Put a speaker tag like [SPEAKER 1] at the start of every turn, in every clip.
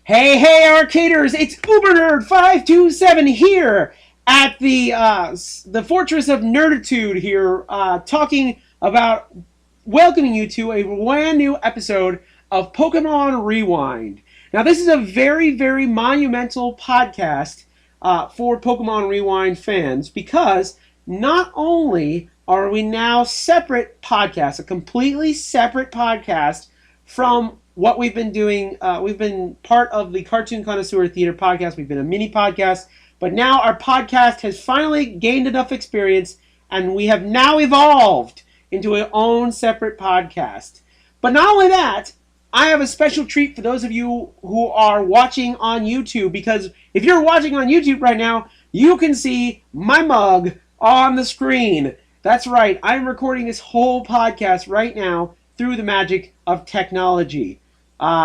[SPEAKER 1] Hey, Arcaders! It's Ubernerd527 here at the Fortress of Nerditude here, talking about welcoming you to a brand new episode of Pokémon Rewind. Now, this is a very, very monumental podcast for Pokémon Rewind fans because not only are we now separate podcasts, a completely separate podcast from what we've been doing. We've been part of the Cartoon Connoisseur Theater podcast. We've been a mini podcast, but now our podcast has finally gained enough experience, and we have now evolved into our own separate podcast. But not only that, I have a special treat for those of you who are watching on YouTube, because if you're watching on YouTube right now, you can see my mug on the screen. That's right, I'm recording this whole podcast right now through the magic of technology.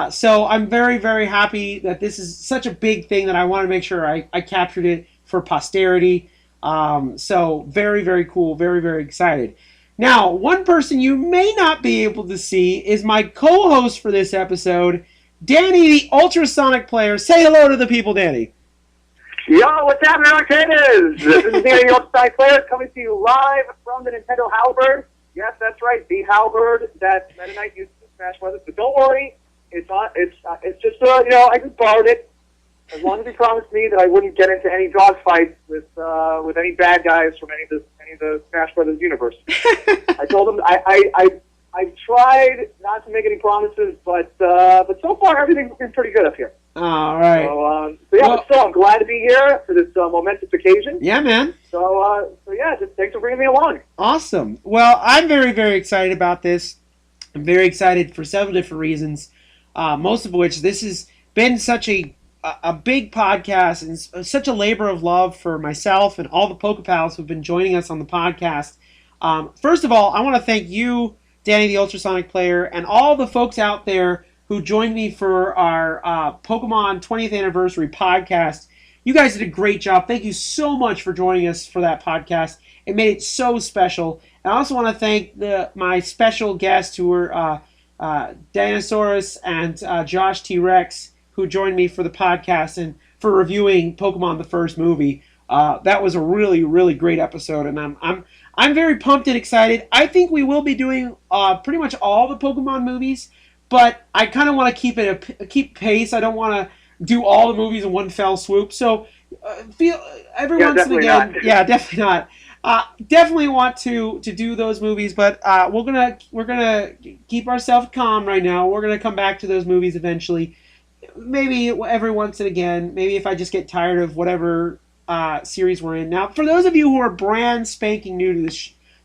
[SPEAKER 1] So I'm very, very happy that this is such a big thing that I want to make sure I captured it for posterity. So very, very cool. Very, very excited. Now, one person you may not be able to see is my co-host for this episode, Danny, the ultrasonic player. Say hello to the people, Danny.
[SPEAKER 2] Yo, what's happening, Arcaders? This is Danny, the ultrasonic player, coming to you live from the Nintendo Halberd. Yes, that's right, the Halberd that Meta Knight used to Smash Brothers. But don't worry. It's not. It's just I just borrowed it. As long as he promised me that I wouldn't get into any dogfights with any bad guys from any of the Smash Brothers universe. I told him I tried not to make any promises, but so far everything's been pretty good up here.
[SPEAKER 1] All right.
[SPEAKER 2] So I'm glad to be here for this momentous occasion.
[SPEAKER 1] Yeah, man.
[SPEAKER 2] So yeah, just thanks for bringing me along.
[SPEAKER 1] Awesome. Well, I'm very, very excited about this. I'm very excited for several different reasons. Most of which, this has been such a big podcast and such a labor of love for myself and all the PokePals who've been joining us on the podcast. First of all, I want to thank you, Danny the Ultrasonic Player, and all the folks out there who joined me for our Pokemon 20th Anniversary podcast. You guys did a great job. Thank you so much for joining us for that podcast. It made it so special. And I also want to thank my special guests who were Dinosaurus and Josh T-Rex, who joined me for the podcast and for reviewing Pokemon the first movie. That was a really, really great episode, and I'm very pumped and excited. I think we will be doing pretty much all the Pokemon movies, but I kind of want to keep pace. I don't want to do all the movies in one fell swoop. So every once and again, definitely not. Definitely want to do those movies, but we're gonna keep ourselves calm right now. We're gonna come back to those movies eventually. Maybe every once and again. Maybe if I just get tired of whatever series we're in. Now, for those of you who are brand spanking new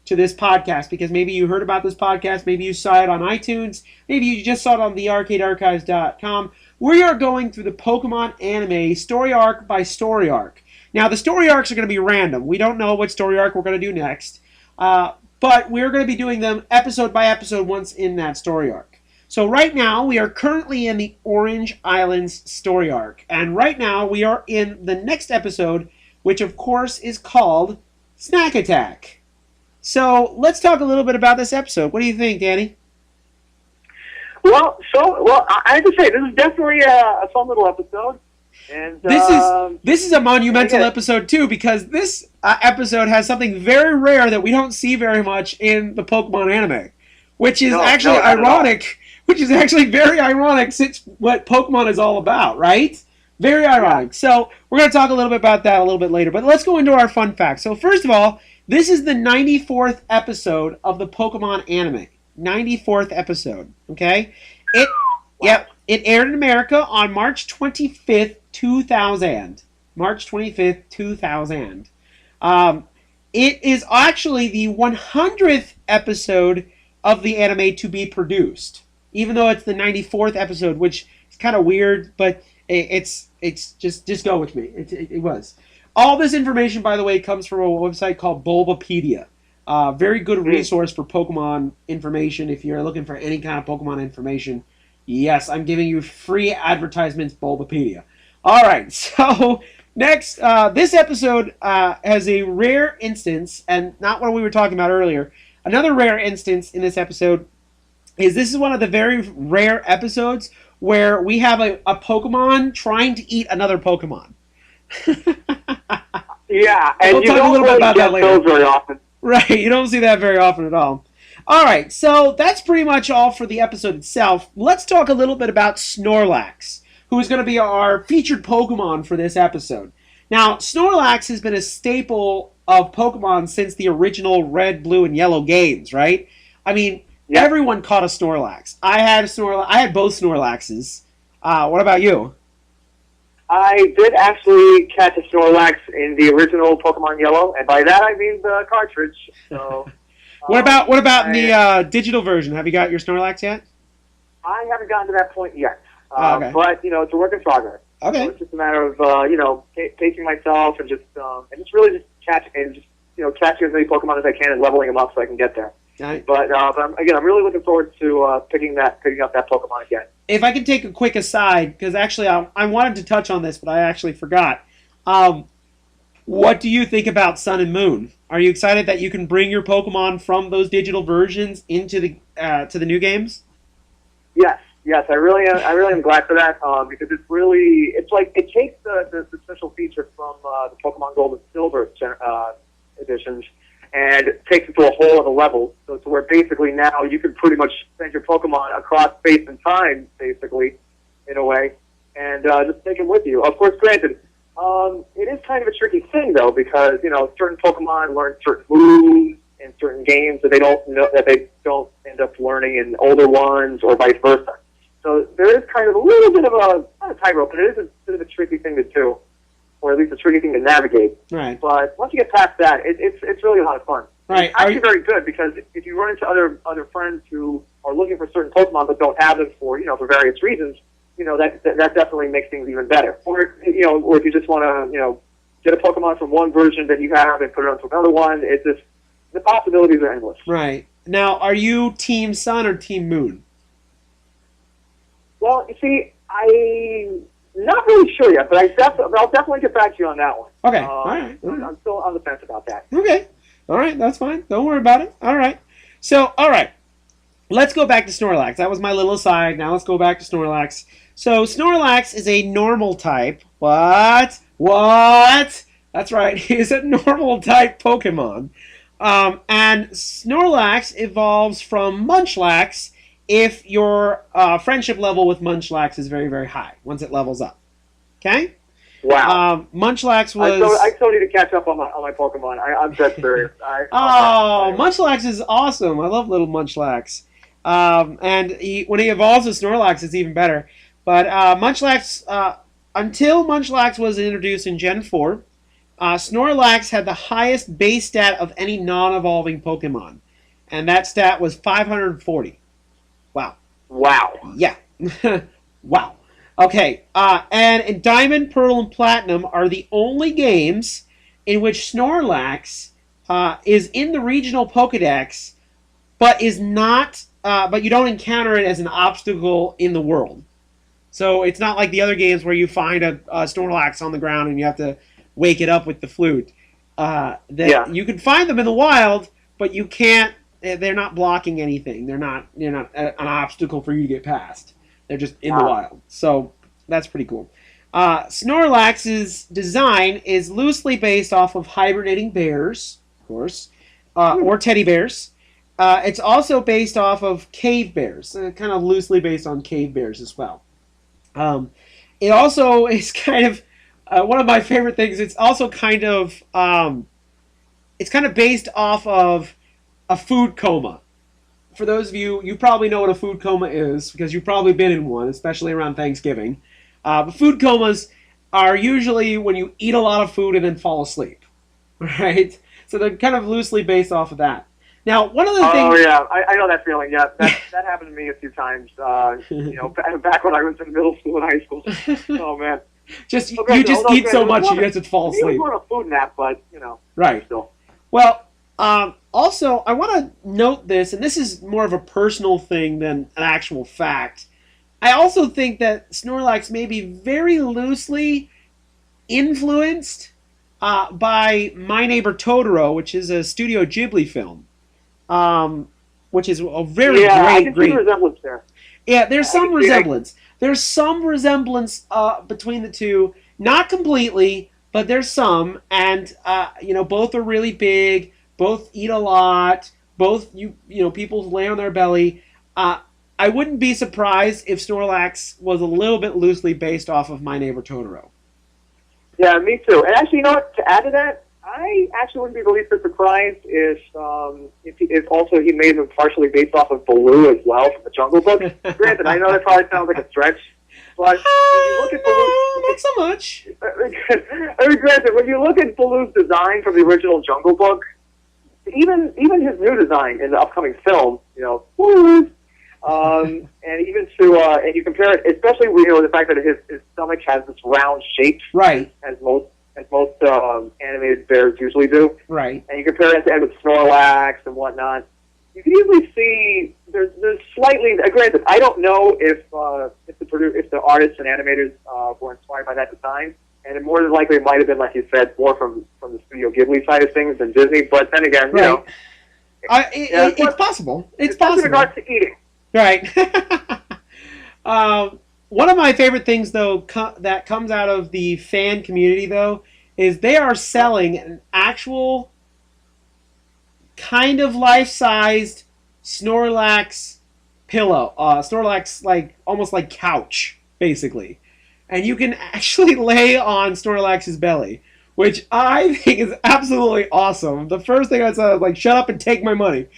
[SPEAKER 1] to this podcast, because maybe you heard about this podcast, maybe you saw it on iTunes, maybe you just saw it on thearcadearchives.com. We are going through the Pokemon anime story arc by story arc. Now, the story arcs are going to be random. We don't know what story arc we're going to do next. But we're going to be doing them episode by episode once in that story arc. So right now, we are currently in the Orange Islands story arc. And right now, we are in the next episode, which of course is called Snack Attack. So let's talk a little bit about this episode. What do you think, Danny?
[SPEAKER 2] Well, I have to say, this is definitely a fun little episode. And
[SPEAKER 1] this is a monumental episode too, because this episode has something very rare that we don't see very much in the Pokemon anime, which is ironic. Which is actually very ironic since what Pokemon is all about, right? Very ironic. So we're going to talk a little bit about that a little bit later. But let's go into our fun facts. So first of all, this is the 94th episode of the Pokemon anime. 94th episode. Okay? It aired in America on March 25th, 2000. March 25th, 2000. It is actually the 100th episode of the anime to be produced, even though it's the 94th episode, which is kind of weird, but it's just go with me. It was. All this information, by the way, comes from a website called Bulbapedia. Very good resource for Pokemon information. If you're looking for any kind of Pokemon information, yes, I'm giving you free advertisements, Bulbapedia. All right, so next, this episode has a rare instance, and not what we were talking about earlier. Another rare instance in this episode is this is one of the very rare episodes where we have a Pokemon trying to eat another Pokemon.
[SPEAKER 2] Yeah, and
[SPEAKER 1] we'll
[SPEAKER 2] you
[SPEAKER 1] talk
[SPEAKER 2] don't
[SPEAKER 1] a little bit
[SPEAKER 2] really
[SPEAKER 1] about
[SPEAKER 2] get
[SPEAKER 1] that later.
[SPEAKER 2] those very often.
[SPEAKER 1] Right, you don't see that very often at all. All right, so that's pretty much all for the episode itself. Let's talk a little bit about Snorlax, who is going to be our featured Pokemon for this episode. Now, Snorlax has been a staple of Pokemon since the original Red, Blue, and Yellow games, right? I mean, everyone caught a Snorlax. I had both Snorlaxes. What about you?
[SPEAKER 2] I did actually catch a Snorlax in the original Pokemon Yellow, and by that I mean the cartridge. So,
[SPEAKER 1] what about in the digital version? Have you got your Snorlax yet?
[SPEAKER 2] I haven't gotten to that point yet,
[SPEAKER 1] Okay.
[SPEAKER 2] but it's a work in progress.
[SPEAKER 1] Okay.
[SPEAKER 2] So it's just a matter of pacing myself and just really just catching as many Pokemon as I can and leveling them up so I can get there.
[SPEAKER 1] Right.
[SPEAKER 2] But I'm really looking forward to picking up that Pokemon again.
[SPEAKER 1] If I can take a quick aside, because actually I wanted to touch on this, but I actually forgot. What do you think about Sun and Moon? Are you excited that you can bring your Pokemon from those digital versions into the to the new games?
[SPEAKER 2] Yes, I really am glad for that because it takes the special feature from the Pokemon Gold and Silver editions and takes it to a whole other level. So to where basically now you can pretty much send your Pokemon across space and time, basically, in a way, and just take them with you. Of course, granted, it is kind of a tricky thing though because certain Pokemon learn certain moves in certain games that they don't end up learning in older ones or vice versa. So there is kind of a little bit of not a tightrope, but it is a bit of a tricky thing to do, or at least a tricky thing to navigate.
[SPEAKER 1] Right.
[SPEAKER 2] But once you get past that, it's really a lot of fun.
[SPEAKER 1] Right.
[SPEAKER 2] It's actually very good because if you run into other friends who are looking for certain Pokemon but don't have them for various reasons, that definitely makes things even better. Or if you just want to get a Pokemon from one version that you have and put it onto another one, it's just the possibilities are endless.
[SPEAKER 1] Right. Now, are you Team Sun or Team Moon?
[SPEAKER 2] Well, you see, I'm not really sure yet, but I'll definitely get back to you on that one.
[SPEAKER 1] Okay. All right.
[SPEAKER 2] I'm still on the fence about that.
[SPEAKER 1] Okay. All right. That's fine. Don't worry about it. All right. So, all right. Let's go back to Snorlax. That was my little aside. Now let's go back to Snorlax. So, Snorlax is a normal type. What? That's right. He's a normal type Pokemon. And Snorlax evolves from Munchlax if your friendship level with Munchlax is very, very high once it levels up. Okay?
[SPEAKER 2] Wow.
[SPEAKER 1] Munchlax was...
[SPEAKER 2] I still need to catch up on my Pokemon. I'm dead serious.
[SPEAKER 1] Munchlax is awesome. I love little Munchlax. And when he evolves to Snorlax, it's even better. But Munchlax, until Munchlax was introduced in Gen 4, Snorlax had the highest base stat of any non-evolving Pokemon. And that stat was 540. Wow. Yeah. Wow. Okay. And in Diamond, Pearl, and Platinum are the only games in which Snorlax is in the regional Pokedex, but is not. But you don't encounter it as an obstacle in the world. So it's not like the other games where you find a Snorlax on the ground and you have to wake it up with the flute. You can find them in the wild, but you can't. They're not blocking anything. They're not an obstacle for you to get past. They're just in the wild. So that's pretty cool. Snorlax's design is loosely based off of hibernating bears, of course, or teddy bears. It's also based off of cave bears, kind of loosely based on cave bears as well. It also is kind of one of my favorite things. It's also kind of based off of a food coma. For those of you, you probably know what a food coma is because you've probably been in one, especially around Thanksgiving. But food comas are usually when you eat a lot of food and then fall asleep, right? So they're kind of loosely based off of that. Now, one of the things...
[SPEAKER 2] Oh, yeah, I know that feeling, yeah. That happened to me a few times, back when I was in middle school and high school. Oh, man.
[SPEAKER 1] You just eat so much you get to fall asleep.
[SPEAKER 2] It was more of a food nap, but,
[SPEAKER 1] Right.
[SPEAKER 2] Still.
[SPEAKER 1] Well, Also, I want to note this, and this is more of a personal thing than an actual fact. I also think that Snorlax may be very loosely influenced by My Neighbor Totoro, which is a Studio Ghibli film, which is a very
[SPEAKER 2] I can see
[SPEAKER 1] great
[SPEAKER 2] the resemblance there.
[SPEAKER 1] Yeah, there's some resemblance. There's some resemblance between the two. Not completely, but there's some. And both are really big. Both eat a lot. Both people lay on their belly. I wouldn't be surprised if Snorlax was a little bit loosely based off of My Neighbor Totoro.
[SPEAKER 2] Yeah, me too. And actually, you know what? To add to that, I actually wouldn't be the least bit surprised if also he made them partially based off of Baloo as well from the Jungle Book. Granted, I know that probably sounds like a stretch, but when you look at Baloo,
[SPEAKER 1] not so much.
[SPEAKER 2] I mean, granted, when you look at Baloo's design from the original Jungle Book, even his new design in the upcoming film, and even and you compare it, especially the fact that his stomach has this round shape,
[SPEAKER 1] right? As
[SPEAKER 2] most animated bears usually do,
[SPEAKER 1] right?
[SPEAKER 2] And you compare it to with Snorlax and whatnot, you can easily see there's slightly. Granted, I don't know if the artists and animators were inspired by that design, and it more than likely might have been, like you said, more from the Studio Ghibli side of things than Disney. But then again,
[SPEAKER 1] right. It's possible. It's possible.
[SPEAKER 2] In regards to eating.
[SPEAKER 1] Right. One of my favorite things, though, that comes out of the fan community, though, is they are selling an actual kind of life-sized Snorlax pillow. Snorlax, almost like couch, basically. And you can actually lay on Snorlax's belly, which I think is absolutely awesome. The first thing I said was shut up and take my money.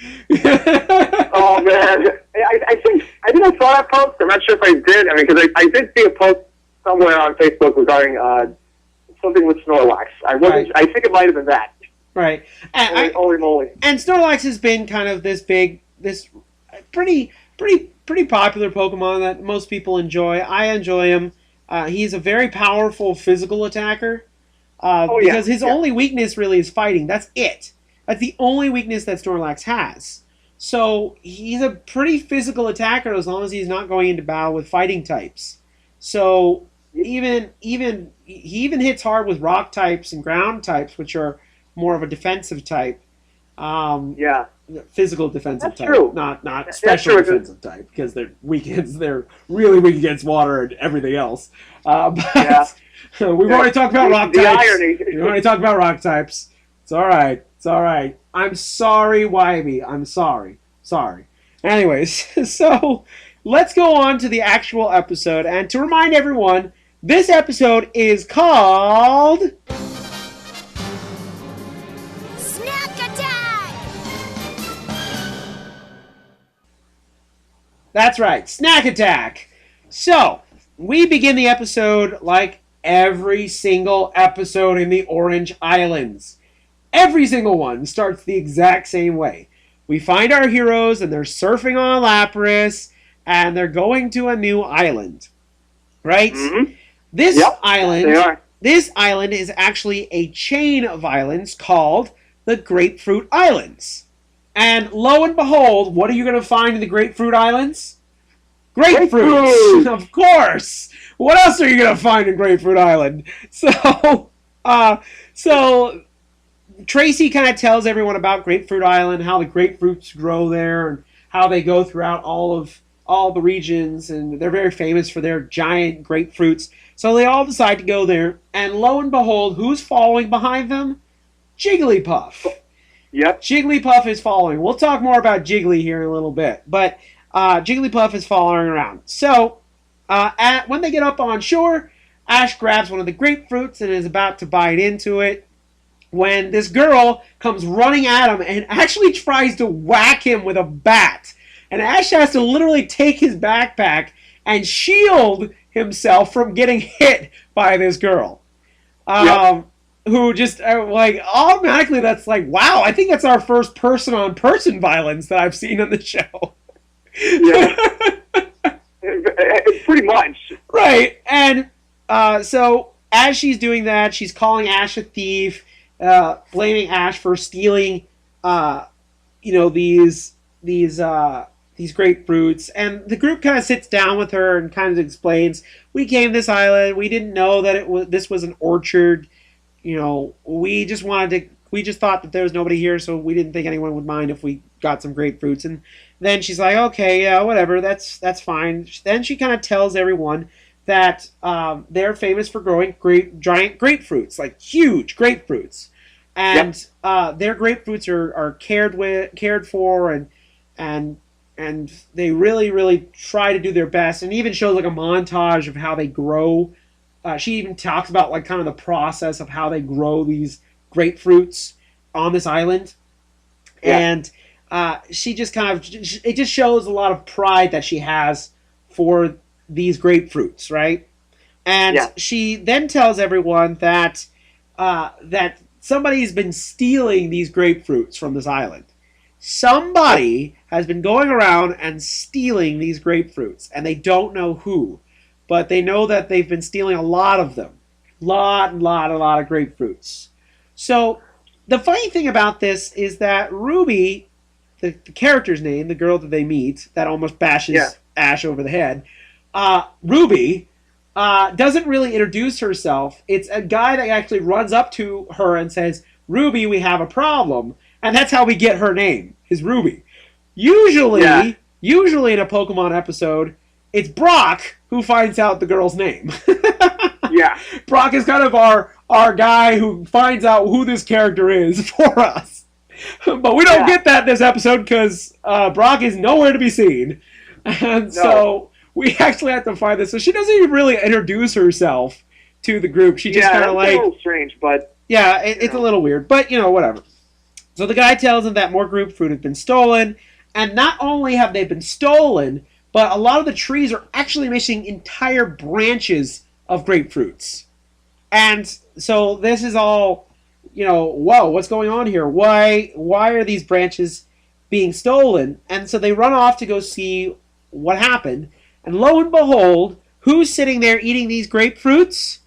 [SPEAKER 2] Oh man, I think I saw that post. I'm not sure if I did. I mean, because I did see a post somewhere on Facebook regarding something with Snorlax.
[SPEAKER 1] Right.
[SPEAKER 2] I think it might have been that.
[SPEAKER 1] Right.
[SPEAKER 2] Holy moly! And
[SPEAKER 1] Snorlax has been kind of this pretty popular Pokemon that most people enjoy. I enjoy him. He's a very powerful physical attacker. Because his only weakness really is fighting. That's it. That's the only weakness that Snorlax has. So he's a pretty physical attacker as long as he's not going into battle with fighting types. So he even hits hard with rock types and ground types, which are more of a defensive type. Physical defensive
[SPEAKER 2] That's
[SPEAKER 1] type,
[SPEAKER 2] true.
[SPEAKER 1] not special defensive type, because they're really weak against water and everything else. We've already talked about rock types.
[SPEAKER 2] Irony.
[SPEAKER 1] We've already talked about rock types. It's all right. It's all right. I'm sorry, Wybie. I'm sorry. Sorry. Anyways, so let's go on to the actual episode. And to remind everyone, this episode is called
[SPEAKER 3] Snack Attack!
[SPEAKER 1] That's right, Snack Attack. So, we begin the episode like every single episode in the Orange Islands. Every single one starts the exact same way. We find our heroes and they're surfing on Lapras and they're going to a new island. Right?
[SPEAKER 2] Mm-hmm.
[SPEAKER 1] This
[SPEAKER 2] they are.
[SPEAKER 1] island is actually a chain of islands called the Grapefruit Islands. And lo and behold, what are you going to find in the Grapefruit Islands? Grapefruits! Of course! What else are you going to find in Grapefruit Island? So Tracy kind of tells everyone about Grapefruit Island, how the grapefruits grow there, and how they go throughout all the regions, and they're very famous for their giant grapefruits. So they all decide to go there, and lo and behold, who's following behind them? Jigglypuff.
[SPEAKER 2] Yep.
[SPEAKER 1] Jigglypuff is following. We'll talk more about Jiggly here in a little bit, but Jigglypuff is following around. So when they get up on shore, Ash grabs one of the grapefruits and is about to bite into it when this girl comes running at him and actually tries to whack him with a bat. And Ash has to literally take his backpack and shield himself from getting hit by this girl. Who just, automatically that's like, wow, I think that's our first person-on-person violence that I've seen on the show.
[SPEAKER 2] Yeah. Pretty much.
[SPEAKER 1] Right. And so as she's doing that, she's calling Ash a thief, blaming Ash for stealing these grapefruits, and the group kind of sits down with her and kind of explains, we came to this island, we didn't know that this was an orchard, we just thought that there was nobody here, so we didn't think anyone would mind if we got some grapefruits. And then she's like, okay, yeah, whatever, that's fine. Then she kind of tells everyone that they're famous for growing giant grapefruits, like huge grapefruits, and their grapefruits are cared for, and they really, really try to do their best, and even shows like a montage of how they grow. She even talks about like kind of the process of how they grow these grapefruits on this island, and she just it just shows a lot of pride that she has for these grapefruits, right? And she then tells everyone that somebody's been stealing these grapefruits from this island. Somebody has been going around and stealing these grapefruits, and they don't know who, but they know that they've been stealing a lot of them. A lot of grapefruits. So the funny thing about this is that Ruby, the character's name, the girl that they meet, that almost bashes Ash over the head, Ruby doesn't really introduce herself. It's a guy that actually runs up to her and says, Ruby, we have a problem. And that's how we get her name, is Ruby. Usually in a Pokemon episode, it's Brock who finds out the girl's name. Brock is kind of our guy who finds out who this character is for us. But we don't get that this episode because Brock is nowhere to be seen. And so we actually have to find this. So she doesn't even really introduce herself to the group. She just kind of like...
[SPEAKER 2] it's a little strange, but...
[SPEAKER 1] Yeah, it's a little weird. But, whatever. So the guy tells him that more grapefruit has been stolen. And not only have they been stolen, but a lot of the trees are actually missing entire branches of grapefruits. And so this is all, whoa, what's going on here? Why are these branches being stolen? And so they run off to go see what happened. And lo and behold, who's sitting there eating these grapefruits?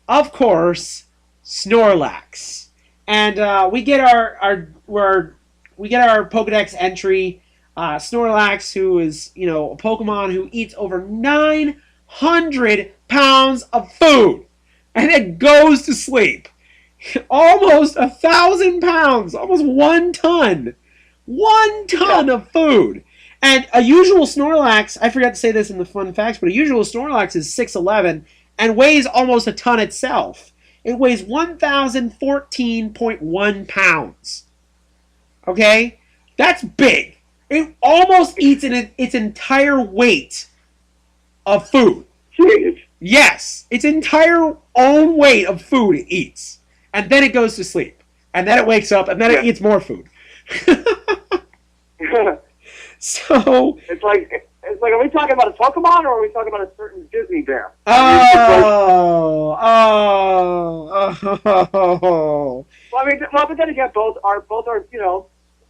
[SPEAKER 1] Of course, Snorlax. And we get our Pokedex entry. Snorlax, who is, a Pokemon who eats over 900 pounds of food. And it goes to sleep. Almost 1,000 pounds. Almost 1 ton. 1 ton of food. And a usual Snorlax, I forgot to say this in the fun facts, but a usual Snorlax is 6'11" and weighs almost a ton itself. It weighs 1,014.1 pounds. Okay? That's big. It almost eats its entire weight of food.
[SPEAKER 2] Jeez.
[SPEAKER 1] Yes. Its entire own weight of food it eats. And then it goes to sleep. And then it wakes up, and then it eats more food. So
[SPEAKER 2] it's like, are we talking about a Pokemon, or are we talking about a certain Disney bear?
[SPEAKER 1] Oh.
[SPEAKER 2] Well, but then again, both are, for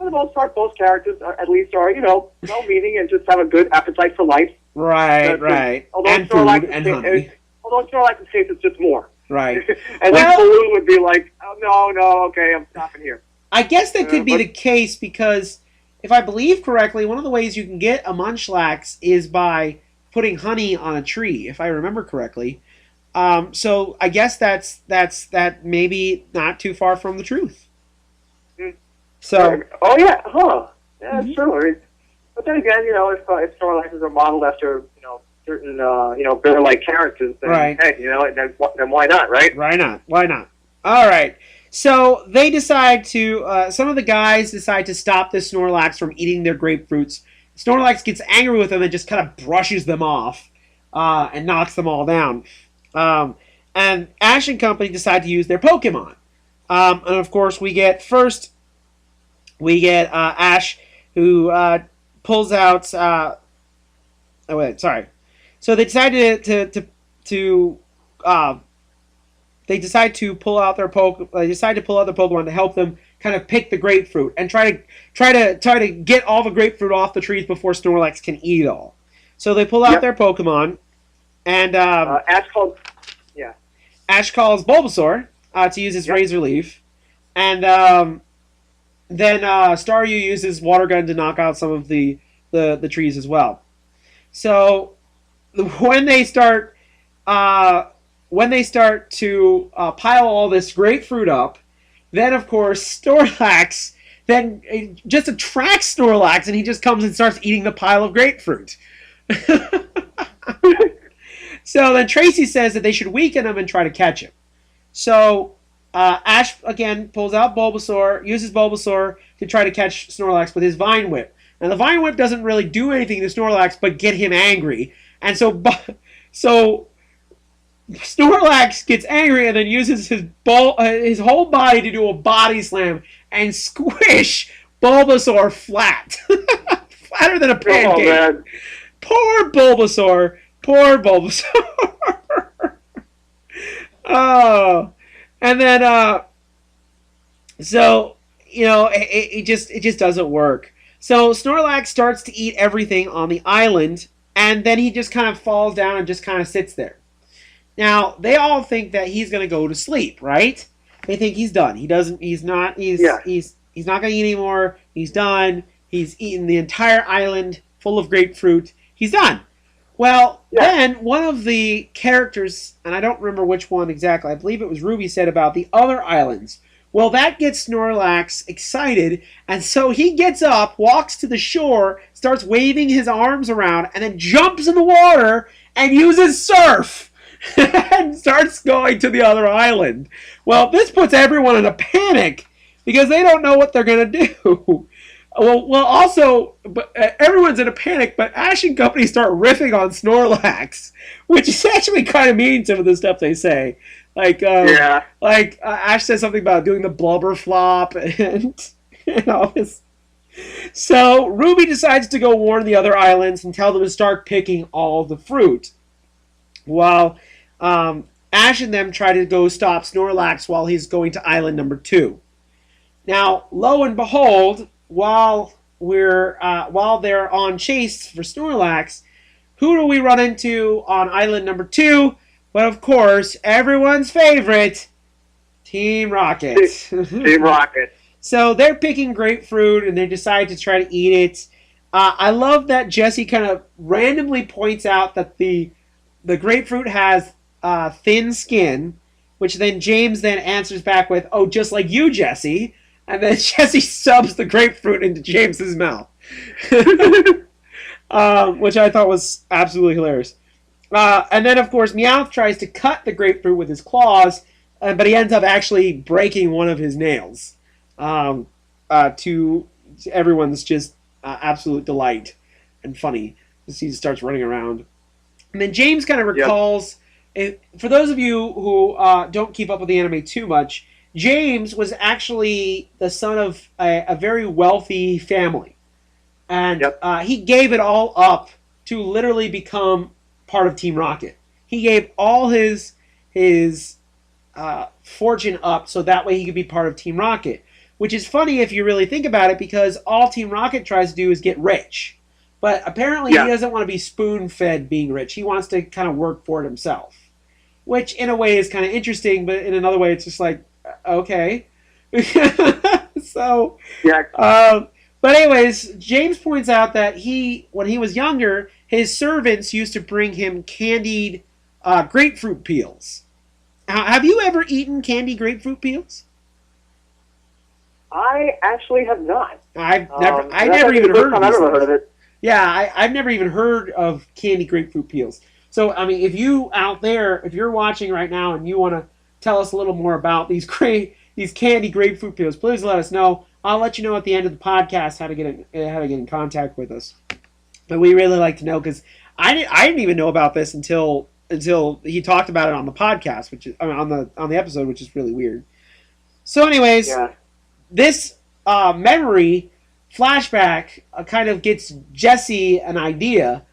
[SPEAKER 2] the most part, both characters at least are, well-meaning and just have a good appetite for life.
[SPEAKER 1] Right. And food and honey.
[SPEAKER 2] Although Snorlax's case is just more.
[SPEAKER 1] Right.
[SPEAKER 2] And then Baloo would be like, oh, no, okay, I'm stopping here.
[SPEAKER 1] I guess that could be the case because, if I believe correctly, one of the ways you can get a Munchlax is by putting honey on a tree, if I remember correctly. So I guess that's maybe not too far from the truth. So.
[SPEAKER 2] Oh yeah, huh? Yeah, that's true. But then again, if Snorlaxes are modeled after certain bear-like characters, then hey, then why not, right?
[SPEAKER 1] Why not? All right. So they decide to. Some of the guys decide to stop this Snorlax from eating their grapefruits. Snorlax gets angry with them and just kind of brushes them off and knocks them all down. And Ash and company decide to use their Pokemon. And of course, we get Ash, who pulls out. So they decided they decide to pull out their Pokemon to help them kind of pick the grapefruit and try to get all the grapefruit off the trees before Snorlax can eat it all. So they pull out their Pokemon, and
[SPEAKER 2] Ash calls
[SPEAKER 1] Bulbasaur to use his Razor Leaf, and then Staryu uses water gun to knock out some of the trees as well. So when they start to pile all this grapefruit up, then of course Snorlax then just attracts Snorlax, and he just comes and starts eating the pile of grapefruit. So then Tracy says that they should weaken him and try to catch him. So Ash again pulls out Bulbasaur, uses Bulbasaur to try to catch Snorlax with his Vine Whip. Now the Vine Whip doesn't really do anything to Snorlax but get him angry, and so Snorlax gets angry and then uses his whole body to do a body slam and squish Bulbasaur flat, flatter than a pancake.
[SPEAKER 2] Oh, man.
[SPEAKER 1] Poor Bulbasaur. Poor Bulbasaur. Oh, and then so it just doesn't work. So Snorlax starts to eat everything on the island, and then he just kind of falls down and just kind of sits there. Now they all think that he's going to go to sleep, right? They think he's done. He's not going to eat anymore. He's done. He's eaten the entire island full of grapefruit. He's done. Well, then one of the characters, and I don't remember which one exactly, I believe it was Ruby, said about the other islands. Well, that gets Snorlax excited, and so he gets up, walks to the shore, starts waving his arms around, and then jumps in the water and uses Surf and starts going to the other island. Well, this puts everyone in a panic because they don't know what they're going to do. Well, also, everyone's in a panic, but Ash and company start riffing on Snorlax, which is actually kind of mean, some of the stuff they say. Ash says something about doing the blubber flop and all this. So Ruby decides to go warn the other islands and tell them to start picking all the fruit, while Ash and them try to go stop Snorlax while he's going to island number 2. Now, lo and behold, while they're on chase for Snorlax, who do we run into on island number 2? But of course, everyone's favorite, Team Rocket.
[SPEAKER 2] Team Rocket.
[SPEAKER 1] So they're picking grapefruit and they decide to try to eat it. I love that Jessie kind of randomly points out that the grapefruit has thin skin, which then James then answers back with, "Oh, just like you, Jessie." And then Jessie subs the grapefruit into James's mouth, which I thought was absolutely hilarious. And then, of course, Meowth tries to cut the grapefruit with his claws, but he ends up actually breaking one of his nails, to everyone's just absolute delight and funny as he starts running around. And then James kind of recalls, for those of you who don't keep up with the anime too much, James was actually the son of a very wealthy family. And he gave it all up to literally become part of Team Rocket. He gave all his fortune up so that way he could be part of Team Rocket. Which is funny if you really think about it, because all Team Rocket tries to do is get rich. But apparently he doesn't want to be spoon-fed being rich. He wants to kind of work for it himself. Which in a way is kind of interesting, but in another way it's just like, okay. So, but anyways, James points out that when he was younger, his servants used to bring him candied grapefruit peels. Have you ever eaten candied grapefruit peels?
[SPEAKER 2] I actually have not.
[SPEAKER 1] I've never even heard of it.
[SPEAKER 2] I've never heard of it.
[SPEAKER 1] Yeah, I've never even heard of candied grapefruit peels. So, I mean, if you out there, if you're watching right now and you want to tell us a little more about these candy grapefruit peels, please let us know. I'll let you know at the end of the podcast how to get in contact with us. But we really like to know, because I didn't even know about this until he talked about it on the podcast, which is on the episode, which is really weird. So, anyways, this memory flashback kind of gives Jessie an idea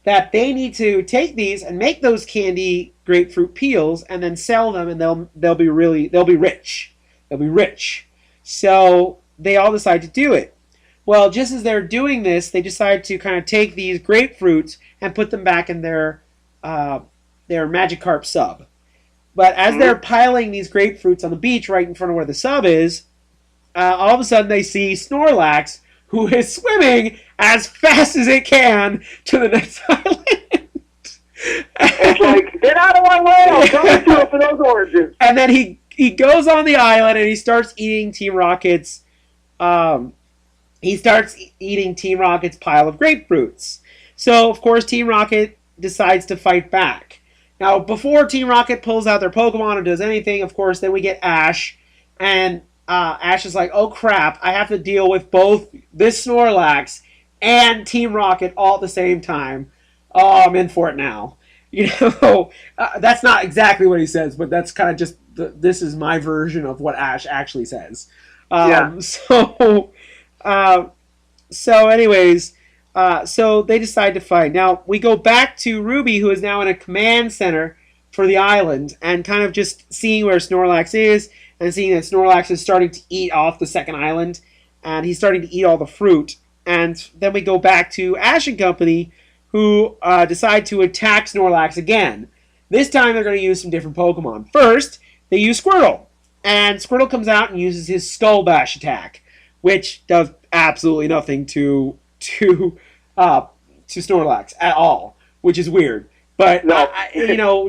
[SPEAKER 1] that they need to take these and make those candy grapefruit peels and then sell them, and they'll be rich. They'll be rich. So they all decide to do it. Well, just as they're doing this, they decide to kind of take these grapefruits and put them back in their Magikarp sub. But as they're piling these grapefruits on the beach right in front of where the sub is, all of a sudden they see Snorlax, who is swimming as fast as it can to the next island.
[SPEAKER 2] It's like, get out of my way! I'll come to it for those oranges.
[SPEAKER 1] And then he goes on the island and he starts eating Team Rocket's. He starts eating Team Rocket's pile of grapefruits. So of course Team Rocket decides to fight back. Now before Team Rocket pulls out their Pokemon or does anything, of course, then we get Ash, and Ash is like, "Oh crap! I have to deal with both this Snorlax and Team Rocket all at the same time. Oh, I'm in for it now." You know, that's not exactly what he says, but that's kind of just this is my version of what Ash actually says. So anyways, so they decide to fight. Now we go back to Ruby, who is now in a command center for the island, and kind of just seeing where Snorlax is, and seeing that Snorlax is starting to eat off the second island, and he's starting to eat all the fruit. And then we go back to Ash and Company, who decide to attack Snorlax again. This time they're going to use some different Pokemon. First, they use Squirtle. And Squirtle comes out and uses his Skull Bash attack, which does absolutely nothing to Snorlax at all, which is weird. But,
[SPEAKER 2] no.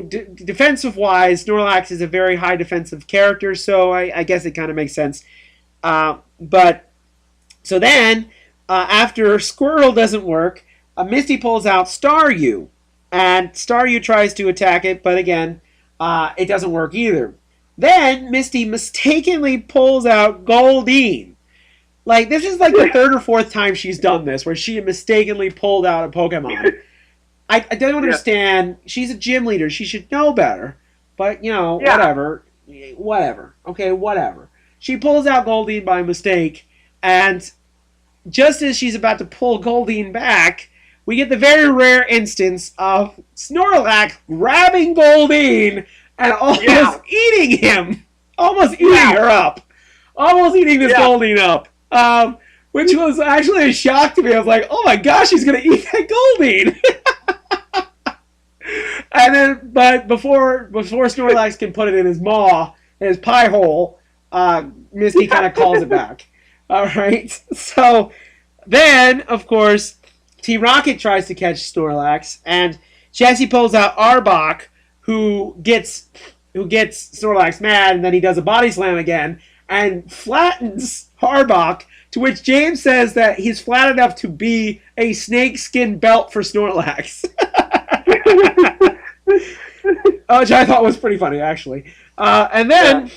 [SPEAKER 1] defensive-wise, Snorlax is a very high defensive character, so I guess it kind of makes sense. So then, after Squirtle doesn't work, Misty pulls out Staryu, and Staryu tries to attack it, but again, it doesn't work either. Then Misty mistakenly pulls out Goldeen. Like, this is like the third or fourth time she's done this, where she mistakenly pulled out a Pokemon. I don't understand. She's a gym leader. She should know better. But, whatever. Okay, whatever. She pulls out Goldeen by mistake, and just as she's about to pull Goldeen back, we get the very rare instance of Snorlax grabbing Goldeen and almost eating him. Almost eating her up. Almost eating this Goldeen up. Which was actually a shock to me. I was like, oh my gosh, he's going to eat that Goldeen. And then, but before Snorlax can put it in his maw, in his pie hole, Misty kind of calls it back. All right. So then, of course, Team Rocket tries to catch Snorlax, and Jesse pulls out Arbok, who gets Snorlax mad, and then he does a body slam again and flattens Arbok, to which James says that he's flat enough to be a snakeskin belt for Snorlax. Which I thought was pretty funny, actually. And then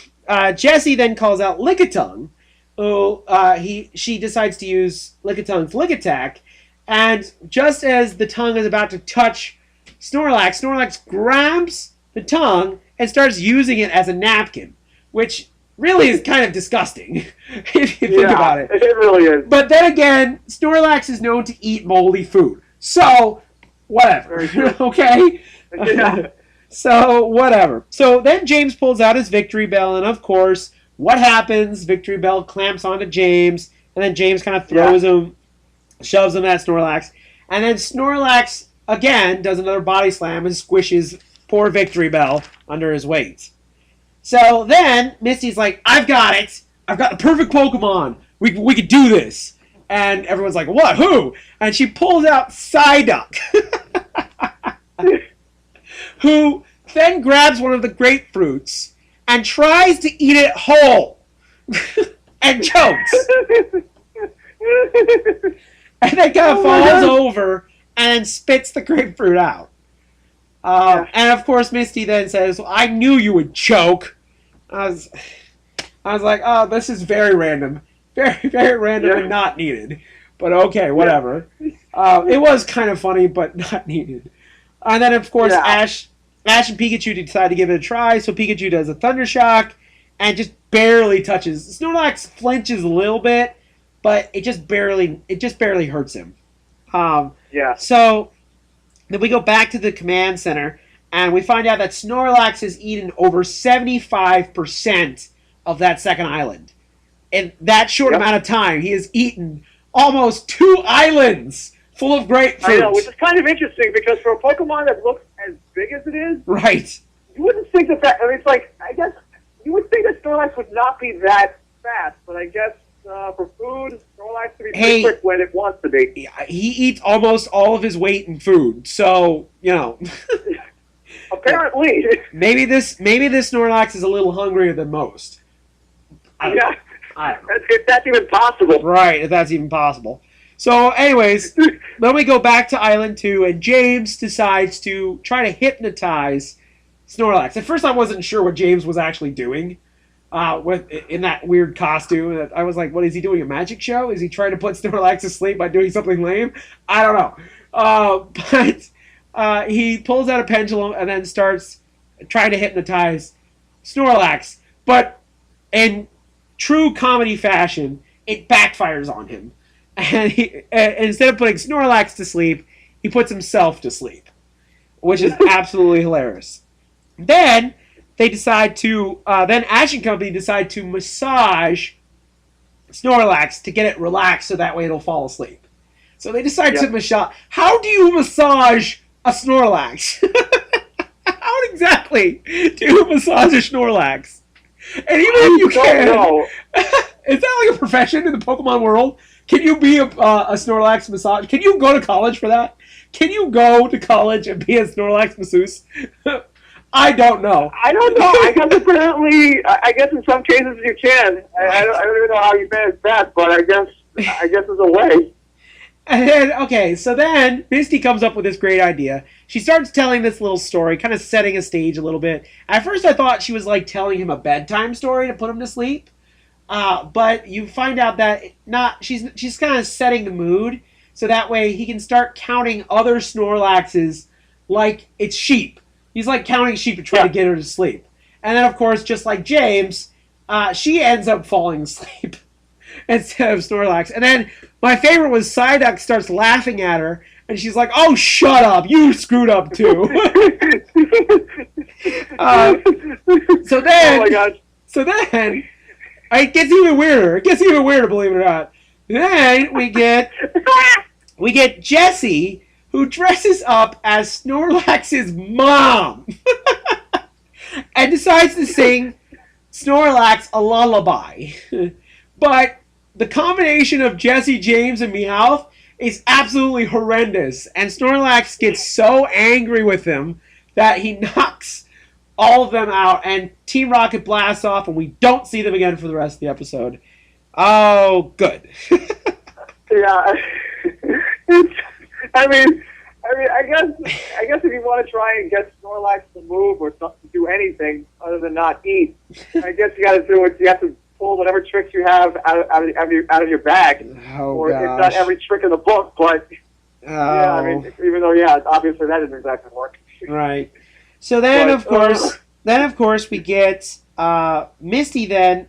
[SPEAKER 1] Jesse then calls out Lickitung, who she decides to use Lickitung's Lick Attack, and just as the tongue is about to touch Snorlax, Snorlax grabs the tongue and starts using it as a napkin, which really is kind of disgusting, if you think about it.
[SPEAKER 2] It really is.
[SPEAKER 1] But then again, Snorlax is known to eat moldy food. So, whatever. Okay?
[SPEAKER 2] Yeah.
[SPEAKER 1] So, whatever. So, then James pulls out his Victory Bell, and of course, what happens? Victory Bell clamps onto James, and then James kind of throws him, shoves him at Snorlax, and then Snorlax, again, does another body slam and squishes poor Victory Bell under his weight. So then, Misty's like, I've got it! I've got the perfect Pokemon! We could do this! And everyone's like, what? Who? And she pulls out Psyduck, who then grabs one of the grapefruits and tries to eat it whole and chokes. And then kind of falls over and spits the grapefruit out. And of course, Misty then says, well, I knew you would choke. I was like, oh, this is very random. Very, very random and not needed. But okay, whatever. It was kind of funny, but not needed. And then, of course, Ash and Pikachu decide to give it a try, so Pikachu does a Thunder Shock and just barely touches. Snorlax flinches a little bit, but it just barely hurts him. So then we go back to the command center, and we find out that Snorlax has eaten over 75% of that second island. In that short amount of time, he has eaten almost 2 islands full of grapefruit.
[SPEAKER 2] I know, which is kind of interesting, because for a Pokemon that looks as big as it is,
[SPEAKER 1] right?
[SPEAKER 2] You wouldn't think that. I mean, it's like, I guess you would think that Snorlax would not be that fast, but I guess for food, Snorlax can be pretty
[SPEAKER 1] Hey.
[SPEAKER 2] quick when it wants to be.
[SPEAKER 1] Yeah, he eats almost all of his weight in food, so you know.
[SPEAKER 2] Apparently.
[SPEAKER 1] maybe this Snorlax is a little hungrier than most. I don't know.
[SPEAKER 2] If that's even possible.
[SPEAKER 1] Right, if that's even possible. So, anyways, then we go back to Island 2, and James decides to try to hypnotize Snorlax. At first, I wasn't sure what James was actually doing in that weird costume. I was like, what, is he doing, a magic show? Is he trying to put Snorlax to sleep by doing something lame? I don't know. But he pulls out a pendulum and then starts trying to hypnotize Snorlax. But in true comedy fashion, it backfires on him. And instead of putting Snorlax to sleep, he puts himself to sleep, which is absolutely hilarious. Then they decide to, then Ash and Company decide to massage Snorlax to get it relaxed so that way it'll fall asleep. So they decide to massage. How do you massage a Snorlax? How exactly do you massage a Snorlax? And even if you can, is that like a profession in the Pokemon world? Can you be a Snorlax massage? Can you go to college for that? Can you go to college and be a Snorlax masseuse? I don't know.
[SPEAKER 2] I don't know. I guess apparently, I guess in some cases you can. I don't even know how you manage that, but I guess there's a way.
[SPEAKER 1] And then, so then Misty comes up with this great idea. She starts telling this little story, kind of setting a stage a little bit. At first I thought she was like telling him a bedtime story to put him to sleep. But you find out that she's kind of setting the mood so that way he can start counting other Snorlaxes like it's sheep. He's like counting sheep to try to get her to sleep. And then, of course, just like James, she ends up falling asleep instead of Snorlax. And then my favorite was Psyduck starts laughing at her, and she's like, "Oh, shut up! You screwed up too." So then,
[SPEAKER 2] oh my gosh.
[SPEAKER 1] So then, it gets even weirder. It gets even weirder, believe it or not. Then we get Jessie, who dresses up as Snorlax's mom and decides to sing Snorlax a lullaby. But the combination of Jessie, James, and Meowth is absolutely horrendous. And Snorlax gets so angry with him that he knocks all of them out. And Team Rocket blasts off, and we don't see them again for the rest of the episode. Oh, good.
[SPEAKER 2] Yeah. I mean, I guess if you want to try and get Snorlax to move or to do anything other than not eat, I guess you got to do it. You have to pull whatever tricks you have out of your bag.
[SPEAKER 1] Oh,
[SPEAKER 2] or
[SPEAKER 1] gosh.
[SPEAKER 2] it's not every trick in the book, but yeah, I mean, even though obviously that doesn't exactly work.
[SPEAKER 1] Right. So then, of course, we get Misty. Then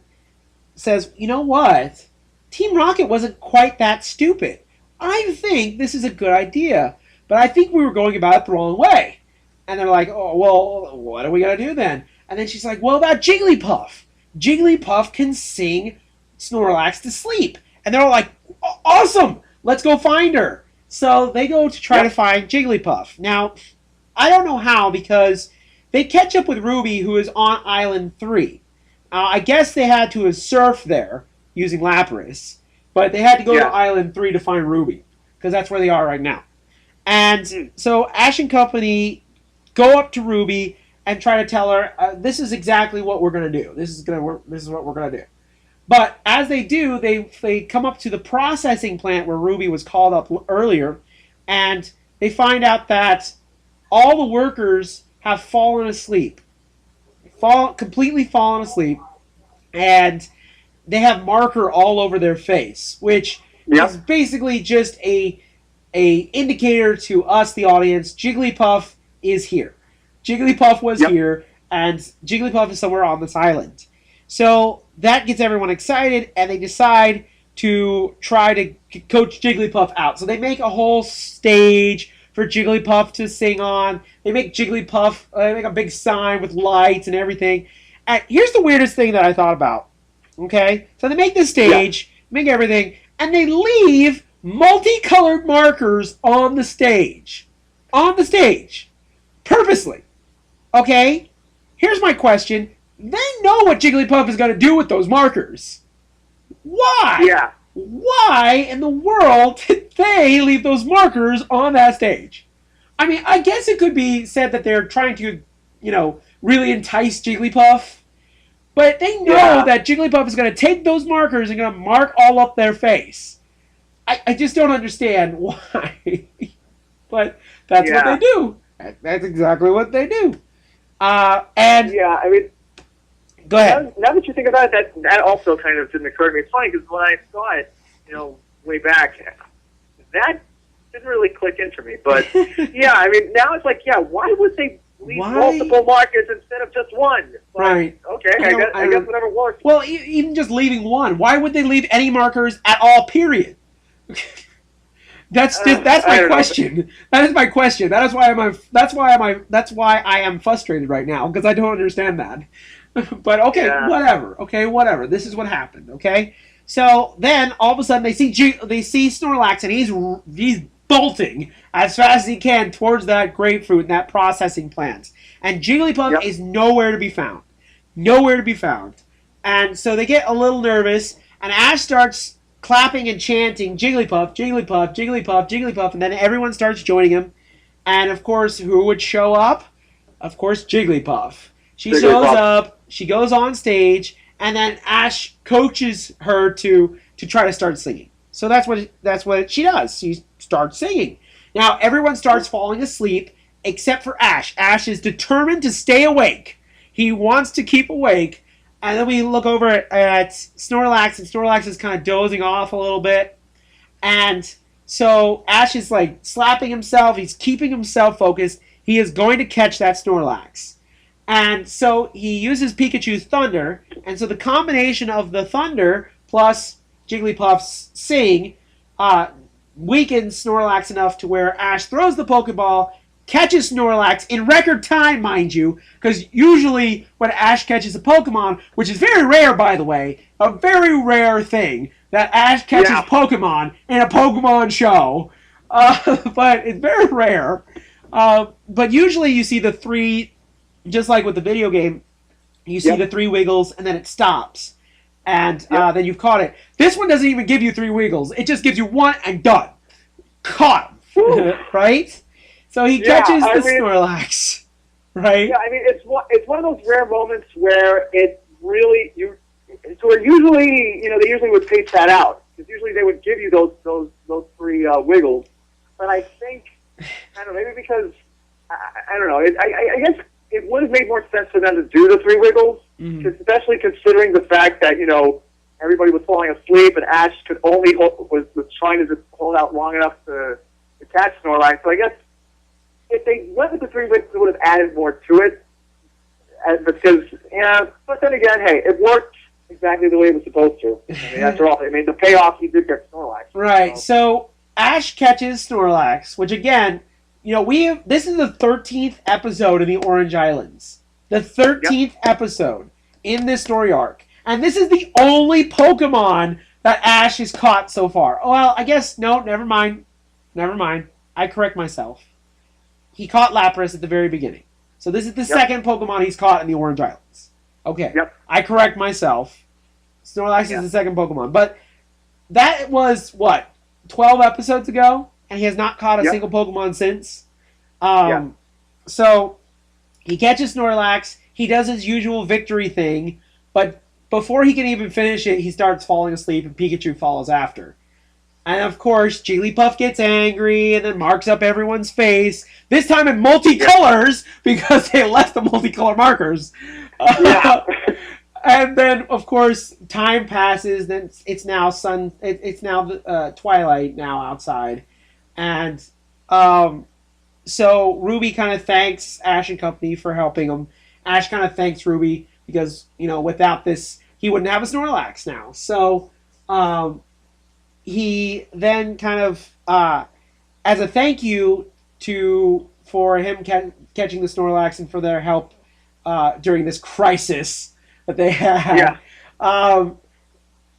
[SPEAKER 1] says, "You know what? Team Rocket wasn't quite that stupid. I think this is a good idea, but I think we were going about it the wrong way." And they're like, "Oh, well, what are we gonna do then?" And then she's like, "Well, about Jigglypuff. Jigglypuff can sing Snorlax to sleep." And they're all like, "Awesome! Let's go find her." So they go to try to find Jigglypuff. Now, I don't know how, because they catch up with Ruby, who is on Island 3. I guess they had to surf there using Lapras, but they had to go to Island 3 to find Ruby, because that's where they are right now. And so Ash and Company go up to Ruby and try to tell her, this is exactly what we're going to do. This is what we're going to do. But as they do, they come up to the processing plant where Ruby was called up earlier, and they find out that all the workers have fallen asleep. Completely fallen asleep, and they have marker all over their face, which is basically just a indicator to us, the audience. Jigglypuff is here. Jigglypuff was here, and Jigglypuff is somewhere on this island. So that gets everyone excited, and they decide to try to coach Jigglypuff out. So they make a whole stage for Jigglypuff to sing on. They make Jigglypuff, they make a big sign with lights and everything. And here's the weirdest thing that I thought about. Okay? So they make this stage, make everything, and they leave multicolored markers on the stage. On the stage. Purposely. Okay? Here's my question. They know what Jigglypuff is going to do with those markers. Why?
[SPEAKER 2] Yeah.
[SPEAKER 1] Why in the world did they leave those markers on that stage? I mean, I guess it could be said that they're trying to, really entice Jigglypuff. But they know that Jigglypuff is going to take those markers and going to mark all up their face. I just don't understand why. But that's what they do. That's exactly what they do.
[SPEAKER 2] I mean,
[SPEAKER 1] go ahead.
[SPEAKER 2] Now that you think about it, that also kind of didn't occur to me. It's funny because when I saw it, way back, that didn't really click in for me. But yeah, I mean, now it's like, why would they leave multiple markers instead of just one? But,
[SPEAKER 1] right.
[SPEAKER 2] Okay, I guess whatever works.
[SPEAKER 1] Well, even just leaving one. Why would they leave any markers at all? Period. That's my question. That is my question. That's why I am frustrated right now because I don't understand that. But whatever. Okay, whatever. This is what happened. Okay, so then all of a sudden they see Snorlax and he's bolting as fast as he can towards that grapefruit and that processing plant, and Jigglypuff is nowhere to be found. Nowhere to be found. And so they get a little nervous, and Ash starts clapping and chanting, Jigglypuff, Jigglypuff, Jigglypuff, Jigglypuff, and then everyone starts joining him. And, of course, who would show up? Of course, Jigglypuff. She shows up, she goes on stage, and then Ash coaches her to try to start singing. So that's what she does. She starts singing. Now, everyone starts falling asleep, except for Ash. Ash is determined to stay awake. He wants to keep awake. And then we look over at Snorlax, and Snorlax is kind of dozing off a little bit. And so Ash is like slapping himself. He's keeping himself focused. He is going to catch that Snorlax. And so he uses Pikachu's Thunder. And so the combination of the Thunder plus Jigglypuff's Sing weakens Snorlax enough to where Ash throws the Pokeball, catches Snorlax in record time, mind you, because usually when Ash catches a Pokemon, which is very rare, by the way, a very rare thing, that Ash catches Pokemon in a Pokemon show, but it's very rare. But usually you see the three, just like with the video game, you see the three wiggles, and then it stops. And then you've caught it. This one doesn't even give you three wiggles. It just gives you one and done. Caught him. Right? So he catches the Snorlax, right?
[SPEAKER 2] Yeah, I mean, it's one of those rare moments where it really usually they usually would pace that out because usually they would give you those three wiggles, but I think I don't know, maybe because I don't know, I guess it would have made more sense for them to do the three wiggles, especially considering the fact that everybody was falling asleep and Ash was trying to just hold out long enough to catch Snorlax. So I guess if they went with the three wiggles, it would have added more to it. Because, but then again, hey, it worked exactly the way it was supposed to. I mean, after all, the payoff, he did get Snorlax.
[SPEAKER 1] Right, so Ash catches Snorlax, which again, this is the 13th episode in the Orange Islands. The 13th episode in this story arc. And this is the only Pokemon that Ash has caught so far. Well, I guess, no, never mind. I correct myself. He caught Lapras at the very beginning. So this is the second Pokemon he's caught in the Orange Islands. Okay. Yep. I correct myself. Snorlax is the second Pokemon. But that was, 12 episodes ago? And he has not caught a single Pokemon since. So he catches Snorlax. He does his usual victory thing. But before he can even finish it, he starts falling asleep and Pikachu follows after. And of course, Jigglypuff gets angry and then marks up everyone's face. This time in multicolors because they left the multicolor markers. And then, of course, time passes. Then it's now twilight now outside, and so Ruby kind of thanks Ash and company for helping him. Ash kind of thanks Ruby because without this he wouldn't have a Snorlax now. So he then kind of as a thank you for him catching the Snorlax and for their help during this crisis that they had.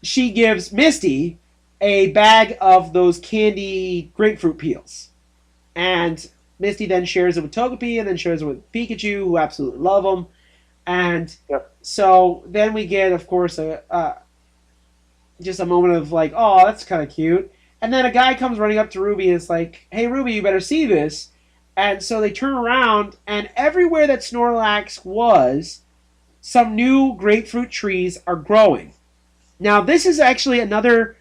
[SPEAKER 1] She gives Misty a bag of those candy grapefruit peels. And Misty then shares it with Togepi and then shares it with Pikachu, who absolutely love them. And so then we get, of course, just a moment of like, oh, that's kind of cute. And then a guy comes running up to Ruby and is like, hey, Ruby, you better see this. And so they turn around, and everywhere that Snorlax was, some new grapefruit trees are growing. Now, this is actually another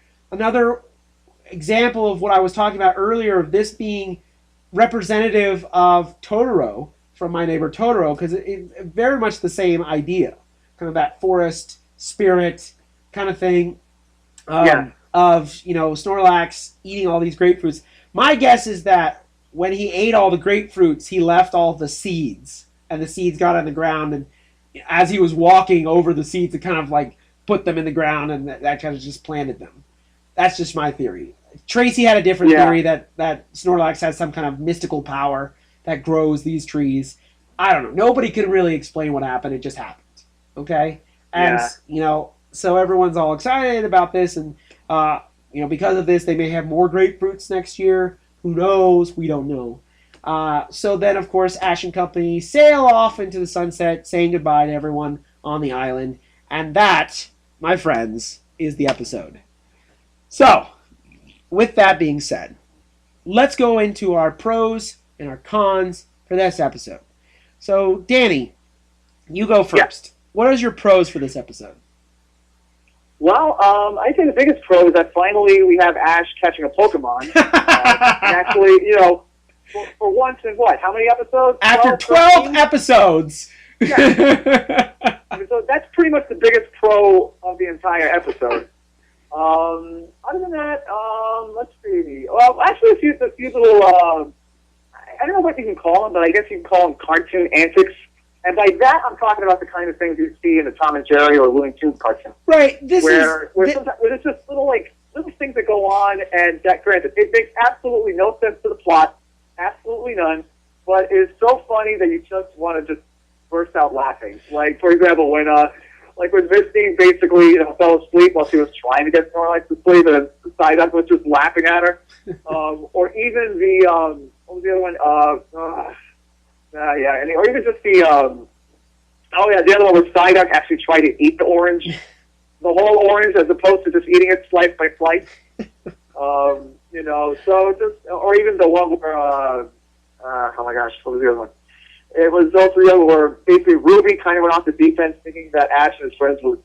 [SPEAKER 1] example of what I was talking about earlier, of this being representative of Totoro from My Neighbor Totoro, because it's very much the same idea, kind of that forest spirit kind of thing. Of Snorlax eating all these grapefruits. My guess is that when he ate all the grapefruits, he left all the seeds, and the seeds got on the ground, and as he was walking over the seeds, it kind of like put them in the ground, and that kind of just planted them. That's just my theory. Tracy had a different theory that Snorlax has some kind of mystical power that grows these trees. I don't know. Nobody could really explain what happened. It just happened. Okay? And, so everyone's all excited about this, and because of this, they may have more grapefruits next year. Who knows? We don't know. So then, of course, Ash and company sail off into the sunset, saying goodbye to everyone on the island. And that, my friends, is the episode. So, with that being said, let's go into our pros and our cons for this episode. So, Danny, you go first. Yeah. What are your pros for this episode?
[SPEAKER 2] Well, I think the biggest pro is that finally we have Ash catching a Pokemon. And actually, for once in how many episodes?
[SPEAKER 1] After 12 episodes!
[SPEAKER 2] Yeah. So that's pretty much the biggest pro of the entire episode. Other than that, let's see. Well, actually, a few little, I don't know what you can call them, but I guess you can call them cartoon antics. And by that, I'm talking about the kind of things you see in the Tom and Jerry or Looney Tunes cartoon.
[SPEAKER 1] Right.
[SPEAKER 2] Where there's just little things that go on, and that, granted, it makes absolutely no sense to the plot, absolutely none, but it's so funny that you just want to just burst out laughing. Like, for example, when Misty basically fell asleep while she was trying to get Snorlax to sleep, and Psyduck was just laughing at her. Or even the what was the other one? Or even just the the other one where Psyduck actually tried to eat the orange, the whole orange, as opposed to just eating it slice by slice. So just, or even the one where oh my gosh, what was the other one? It was also the other where basically Ruby kind of went off the defense, thinking that Ash and his friends were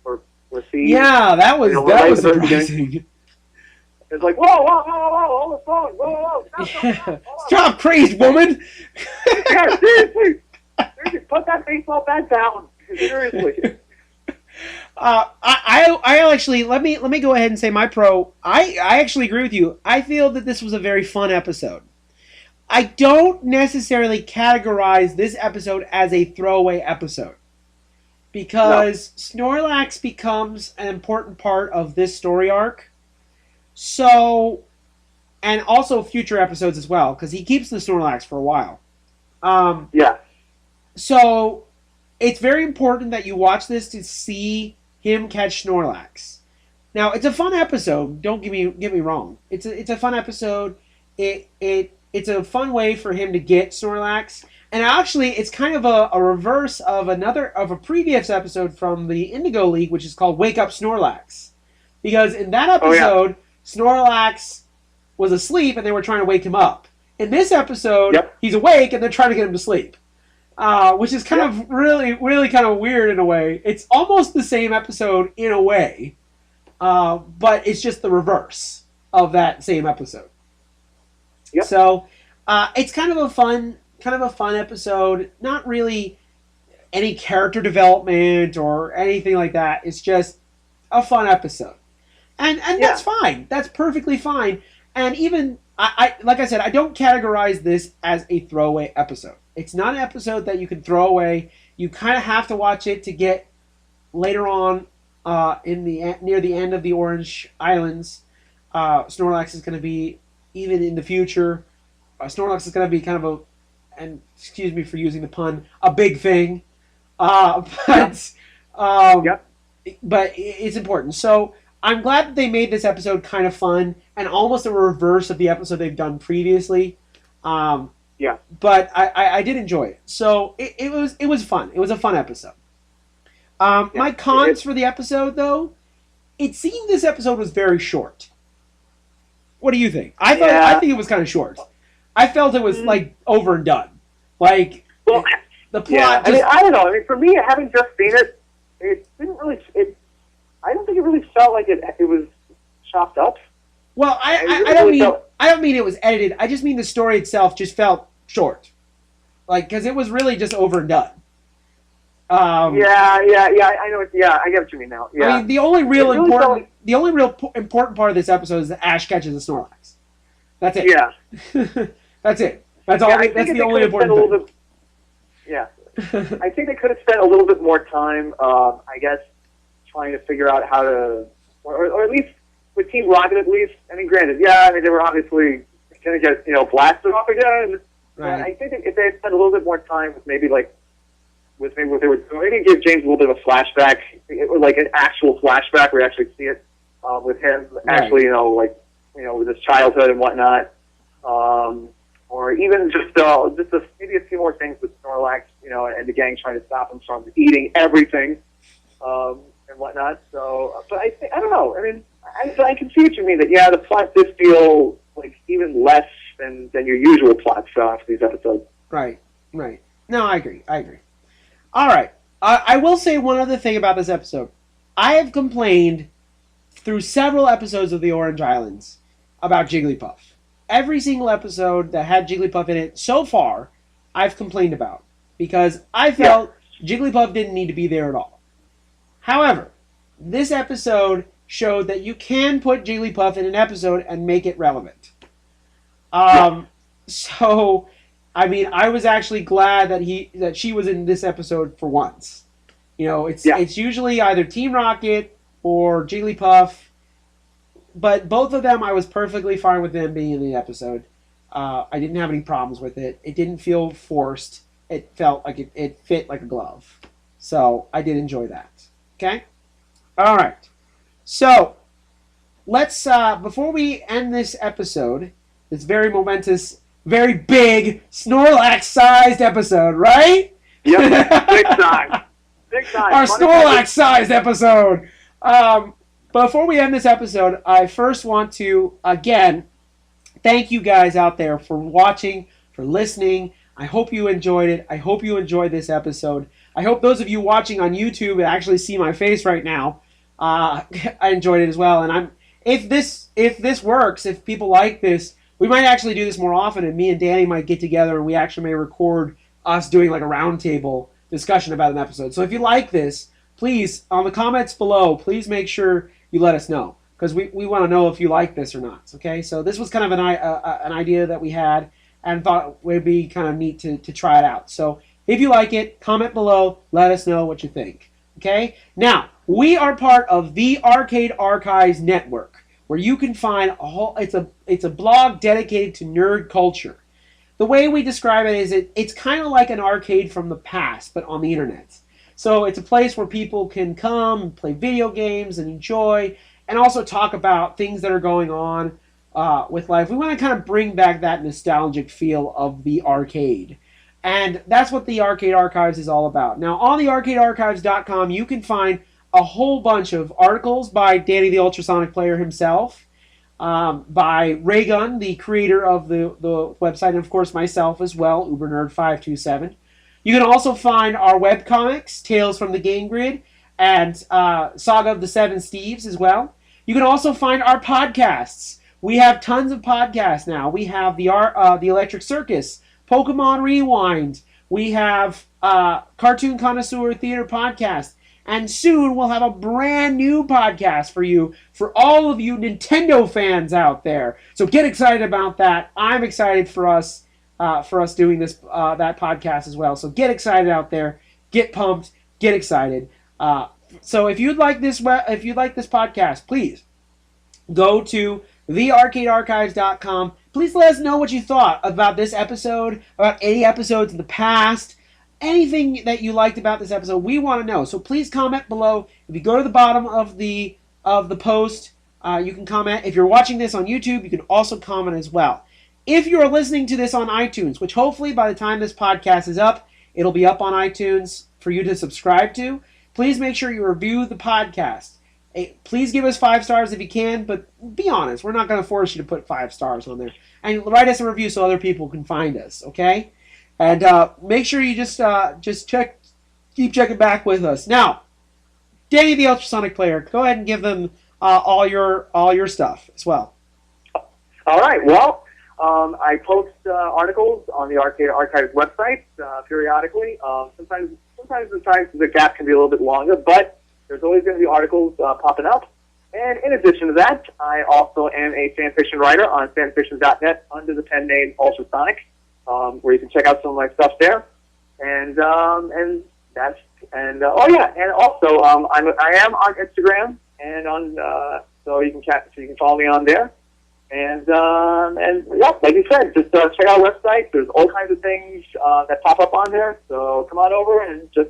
[SPEAKER 2] thieves.
[SPEAKER 1] Yeah, that was surprising.
[SPEAKER 2] It's like, whoa, hold the phone, whoa,
[SPEAKER 1] stop, crazy woman.
[SPEAKER 2] Yeah, seriously, put that baseball bat down. Seriously.
[SPEAKER 1] I actually let me go ahead and say my pro. I actually agree with you. I feel that this was a very fun episode. I don't necessarily categorize this episode as a throwaway episode, because Snorlax becomes an important part of this story arc. So, and also future episodes as well, because he keeps the Snorlax for a while. So, it's very important that you watch this to see him catch Snorlax. Now, it's a fun episode. Don't get me wrong. It's a fun episode. It's a fun way for him to get Snorlax. And actually, it's kind of a reverse of a previous episode from the Indigo League, which is called Wake Up Snorlax. Because in that episode, Snorlax was asleep and they were trying to wake him up. In this episode, he's awake and they're trying to get him to sleep. Which is kind of really, really kind of weird in a way. It's almost the same episode in a way, but it's just the reverse of that same episode. Yep. So it's kind of a fun episode. Not really any character development or anything like that. It's just a fun episode, and that's fine. That's perfectly fine. And even I like I said, I don't categorize this as a throwaway episode. It's not an episode that you can throw away. You kind of have to watch it to get later on near the end of the Orange Islands. Snorlax is going to be, even in the future, Snorlax is going to be kind of and excuse me for using the pun, a big thing. But it's important. So I'm glad that they made this episode kind of fun and almost a reverse of the episode they've done previously. But I did enjoy it. So it was fun. It was a fun episode. My cons for the episode, though, it seemed this episode was very short. What do you think? I think it was kind of short. I felt it was like over and done. Like the plot.
[SPEAKER 2] Yeah. I don't know. For me, having just seen it, it didn't really. I don't think it really felt like it was chopped up.
[SPEAKER 1] Well, I don't mean it was edited. I just mean the story itself just felt short. Like, because it was really just over and done.
[SPEAKER 2] I know. I get what you mean now. Yeah.
[SPEAKER 1] I mean, the only real important part of this episode is that Ash catches a Snorlax. That's it.
[SPEAKER 2] Yeah.
[SPEAKER 1] That's it. That's all. That's the only important thing.
[SPEAKER 2] Yeah. I think they could have spent a little bit more time, I guess, trying to figure out how to, or at least with Team Rocket at least. I mean, granted, they were obviously going to get, blasted off again.
[SPEAKER 1] Right.
[SPEAKER 2] I think if they had spent a little bit more time with maybe what they were doing, maybe give James a little bit of a flashback, like an actual flashback where you actually see it with him actually, with his childhood and whatnot. Or even just maybe a few more things with Snorlax, and the gang trying to stop him from eating everything, and whatnot. So, but I don't know. I mean, I can see what you mean. That the plot did feel like even less than your usual plot for these episodes.
[SPEAKER 1] Right. No, I agree. All right. I will say one other thing about this episode. I have complained through several episodes of the Orange Islands about Jigglypuff. Every single episode that had Jigglypuff in it so far, I've complained about. Because I felt Jigglypuff didn't need to be there at all. However, this episode showed that you can put Jigglypuff in an episode and make it relevant. So, I mean, I was actually glad that she was in this episode for once. It's usually either Team Rocket or Jigglypuff. But both of them, I was perfectly fine with them being in the episode. I didn't have any problems with it. It didn't feel forced. It felt like it fit like a glove. So I did enjoy that. Okay? All right. So let's, before we end this episode, this very momentous, very big, Snorlax-sized episode, right?
[SPEAKER 2] Yep, big time. Big time.
[SPEAKER 1] Our Snorlax-sized episode. Before we end this episode, I first want to, again, thank you guys out there for watching, for listening. I hope you enjoyed it. I hope you enjoyed this episode. I hope those of you watching on YouTube actually see my face right now. I enjoyed it as well. And if this works, if people like this, we might actually do this more often, and me and Danny might get together and we actually may record us doing like a roundtable discussion about an episode. So if you like this, please, on the comments below, please make sure you let us know, because we want to know if you like this or not. Okay, so this was kind of an idea that we had and thought it would be kind of neat to try it out. So if you like it, comment below, let us know what you think. Okay, now we are part of the Arcade Archives Network, where you can find it's a blog dedicated to nerd culture. The way we describe it is it's kind of like an arcade from the past, but on the internet. So it's a place where people can come, play video games, and enjoy, and also talk about things that are going on with life. We want to kind of bring back that nostalgic feel of the arcade. And that's what the Arcade Archives is all about. Now, on the arcadearchives.com, you can find a whole bunch of articles by Danny the Ultrasonic Player himself, by Raygun, the creator of the website, and of course myself as well, Ubernerd527. You can also find our webcomics, Tales from the Game Grid, and Saga of the Seven Steves as well. You can also find our podcasts. We have tons of podcasts now. We have the Electric Circus, Pokémon Rewind. We have Cartoon Connoisseur Theater Podcast. And soon we'll have a brand new podcast for you, for all of you Nintendo fans out there. So get excited about that. I'm excited for us doing this that podcast as well. So get excited out there, get pumped, get excited. So if you'd like this podcast, please go to thearcadearchives.com. Please let us know what you thought about this episode, about any episodes in the past, anything that you liked about this episode. We want to know. So please comment below. If you go to the bottom of the post, you can comment. If you're watching this on YouTube, you can also comment as well. If you're listening to this on iTunes, which hopefully by the time this podcast is up, it'll be up on iTunes for you to subscribe to, please make sure you review the podcast. Please give us 5 stars if you can, but be honest. We're not going to force you to put 5 stars on there. And write us a review so other people can find us, okay? And make sure you just keep checking back with us. Now, Danny the Ultrasonic Player, go ahead and give them all your stuff as well.
[SPEAKER 2] All right. Well, I post articles on the Arcade Archives website periodically. Sometimes the gap can be a little bit longer, but there's always going to be articles popping up. And in addition to that, I also am a fan fiction writer on fanfiction.net under the pen name Ultrasonic, where you can check out some of my stuff there. And also I am on Instagram and on so you can follow me on there. And yeah, like you said, just check out our website. There's all kinds of things that pop up on there. So come on over and just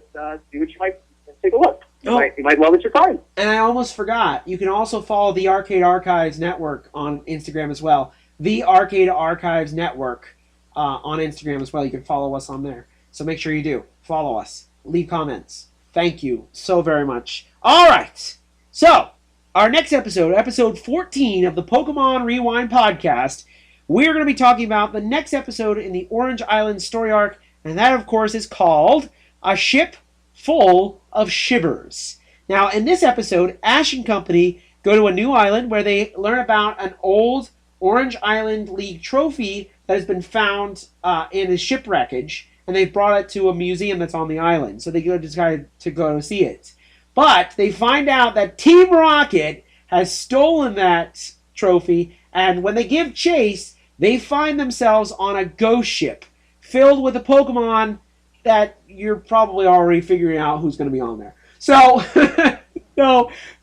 [SPEAKER 2] see what you might take a look. You might love what you find.
[SPEAKER 1] And I almost forgot. You can also follow the Arcade Archives Network on Instagram as well. The Arcade Archives Network on Instagram as well. You can follow us on there. So make sure you do. Follow us. Leave comments. Thank you so very much. All right. So, our next episode, episode 14 of the Pokemon Rewind Podcast, we're going to be talking about the next episode in the Orange Island story arc, and that, of course, is called A Ship Full of Shivers. Now, in this episode, Ash and company go to a new island where they learn about an old Orange Island League trophy that has been found in a shipwreckage, and they've brought it to a museum that's on the island, so they decide to go see it. But they find out that Team Rocket has stolen that trophy, and when they give chase, they find themselves on a ghost ship filled with a Pokemon that you're probably already figuring out who's going to be on there. So,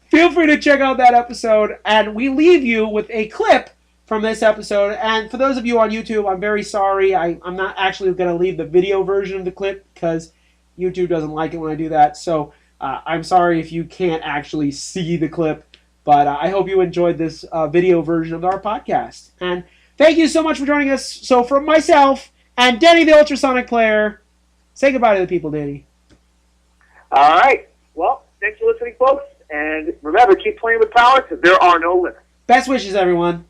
[SPEAKER 1] feel free to check out that episode, and we leave you with a clip from this episode. And for those of you on YouTube, I'm very sorry. I'm not actually going to leave the video version of the clip because YouTube doesn't like it when I do that. So I'm sorry if you can't actually see the clip, but I hope you enjoyed this video version of our podcast. And thank you so much for joining us. So from myself and Danny the Ultrasonic Player, say goodbye to the people, Danny.
[SPEAKER 2] All right. Well, thanks for listening, folks. And remember, keep playing with power because there are no limits.
[SPEAKER 1] Best wishes, everyone.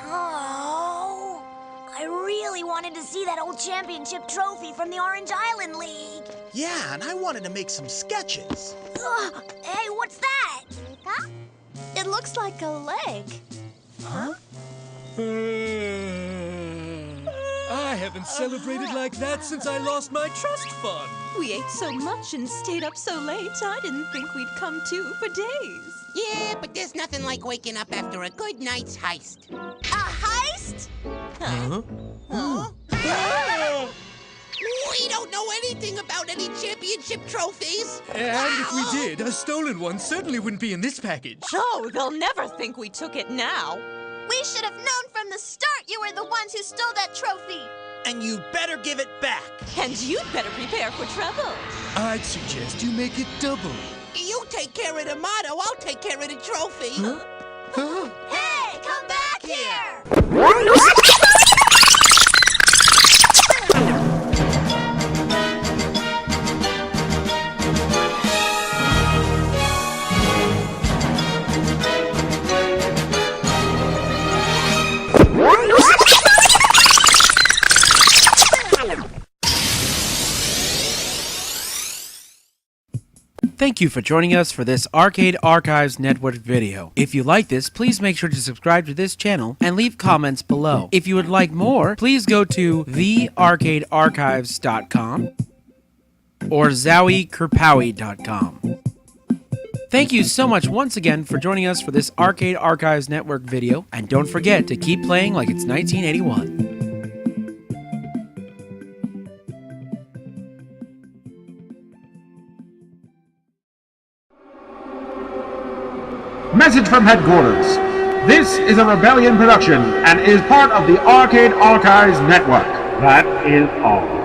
[SPEAKER 3] Oh, I really wanted to see that old championship trophy from the Orange Island League.
[SPEAKER 4] Yeah, and I wanted to make some sketches.
[SPEAKER 3] Hey, what's that? Huh?
[SPEAKER 5] It looks like a leg.
[SPEAKER 3] Huh?
[SPEAKER 6] I haven't celebrated like that since I lost my trust fund.
[SPEAKER 5] We ate so much and stayed up so late, I didn't think we'd come to for days.
[SPEAKER 7] Yeah, but there's nothing like waking up after a good night's heist.
[SPEAKER 3] A heist?
[SPEAKER 6] Huh?
[SPEAKER 7] We don't know anything about any championship trophies.
[SPEAKER 6] And if we did, a stolen one certainly wouldn't be in this package.
[SPEAKER 5] Oh, they'll never think we took it now.
[SPEAKER 3] We should have known from the start you were the ones who stole that trophy.
[SPEAKER 4] And you better give it back.
[SPEAKER 5] And you'd better prepare for trouble.
[SPEAKER 6] I'd suggest you make it double.
[SPEAKER 7] You take care of the motto, I'll take care of the trophy.
[SPEAKER 6] Huh?
[SPEAKER 3] Hey, come back here!
[SPEAKER 1] Thank you for joining us for this Arcade Archives Network video. If you like this, please make sure to subscribe to this channel and leave comments below. If you would like more, please go to thearcadearchives.com or zowie.kerpowie.com. Thank you so much once again for joining us for this Arcade Archives Network video, and don't forget to keep playing like it's 1981.
[SPEAKER 8] Message from headquarters. This is a Rebellion production and is part of the Arcade Archives Network. That is all.